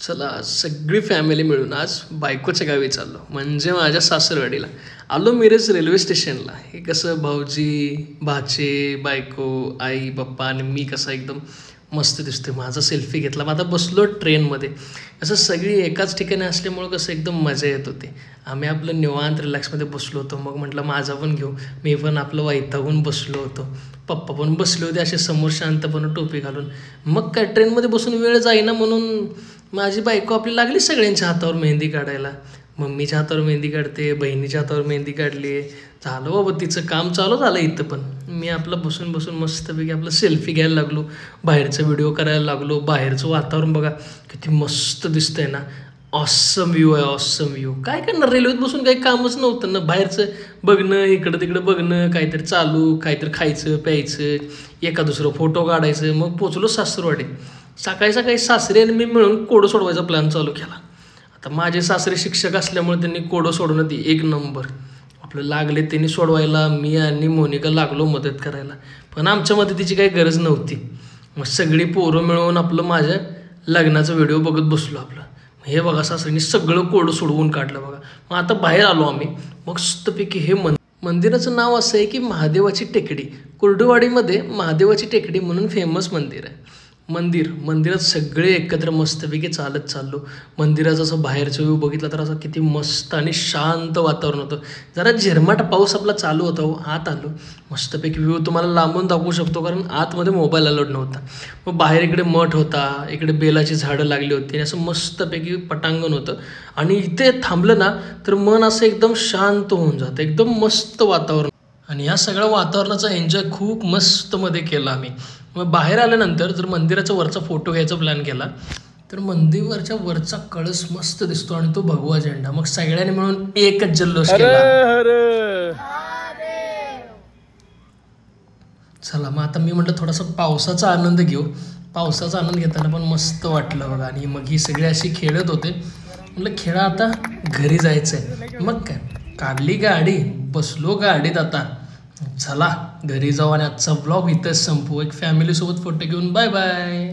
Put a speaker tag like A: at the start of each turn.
A: चला सगळी फॅमिली मिळून आज बायकोच्या गावी चाललो, म्हणजे माझ्या सासरवाडीला आलो. मिरज रेल्वे स्टेशनला. हे कसं भाऊजी, भाचे, बायको, आई, पप्पा आणि मी कसं एकदम मस्त दिसते. माझा सेल्फी घेतला. मग आता बसलो ट्रेनमध्ये. असं सगळी एकाच ठिकाणी असल्यामुळं कसं एकदम मजा येत होती. आम्ही आपलं निवांत रिलॅक्समध्ये बसलो होतो. मग म्हटलं माझा पण घेऊ. मी पण आपलं वैतागून बसलो होतो. पप्पा पण बसले होते असे समोर शांतपणे टोपी घालून. मग काय ट्रेनमध्ये बसून वेळ जाईना म्हणून माझी बायको आपली लागली सगळ्यांच्या हातावर मेहंदी काढायला. मम्मीच्या हातावर मेहंदी काढते, बहिणीच्या हातावर मेहंदी काढली. झालं बाबा तिचं काम चालू झालं इथं पण. मी आपलं बसून बसून मस्तपैकी आपलं सेल्फी घ्यायला लागलो. बाहेरचा व्हिडिओ करायला लागलो. बाहेरचं वातावरण बघा किती मस्त दिसतंय ना. ऑसम व्ह्यू आहे, ऑसम व्ह्यू. काय करणार, रेल्वेत बसून काही कामच नव्हतं ना. बाहेरचं बघणं, इकडं तिकडं बघणं, काहीतरी चालू, काहीतरी खायचं प्यायचं, एका दुसरं फोटो काढायचं. मग पोचलो सासरवाडी. सकाळी सकाळी सासरे आणि मी मिळून कोडं सोडवायचा प्लॅन चालू केला. आता माझे सासरे शिक्षक असल्यामुळे त्यांनी कोडं सोडवण्यात एक नंबर. आपलं लागले त्यांनी सोडवायला, मी आणि मोनिका लागलो मदत करायला. पण आमच्या मदतीची काही गरज नव्हती. मग सगळी पोरं मिळून आपलं माझ्या लग्नाचा व्हिडिओ बघत बसलो आपलं. हे बघा सासऱ्यांनी सगळं कोडं सोडवून काढलं बघा. मग आता बाहेर आलो आम्ही. मस्तपैकी हे मंदिराचं नाव असं आहे की महादेवाची टेकडी. कुर्डुवाडीमध्ये महादेवाची टेकडी म्हणून फेमस मंदिर आहे. मंदिरात सगळे एकत्र मस्तपैकी चालत चाललो. मंदिराचं असं बाहेरचं व्ह्यू बघितलं तर असं किती मस्त आणि शांत वातावरण होतं. जरा झिरमाट पाऊस आपला चालू होता. आत आलो. मस्तपैकी व्ह्यू तुम्हाला लांबून दाखवू शकतो कारण आतमध्ये मोबाईल अलाउड नव्हता. मग बाहेर इकडे मठ होता, इकडे बेलाची झाडं लागली होती आणि असं मस्तपैकी पटांगण होतं. आणि इथे थांबलं ना तर मन असं एकदम शांत होऊन जातं. एकदम मस्त वातावरण. आणि ह्या सगळ्या वातावरणाचा एन्जॉय खूप मस्तमध्ये केला आम्ही. मग बाहेर आल्यानंतर जर मंदिराचा वरचा फोटो घ्यायचा प्लॅन केला तर मंदिराच्या वरचा कळस मस्त दिसतो आणि तो भगवा झेंडा. मग सगळ्यांनी मिळून एकच जल्लोष केला. चला मग आता मी म्हटलं थोडासा पावसाचा आनंद घेऊ. पावसाचा आनंद घेताना पण मस्त वाटलं बघा. आणि मग ही सगळी अशी खेळत होते. म्हटलं खेळा आता घरी जायचं आहे. मग काय काढली गाडी, बसलो गाडीत. आता चला घरी जाऊ आणि आजचा ब्लॉग इथंच संपू. एक फॅमिलीसोबत फोटो घेऊन बाय बाय.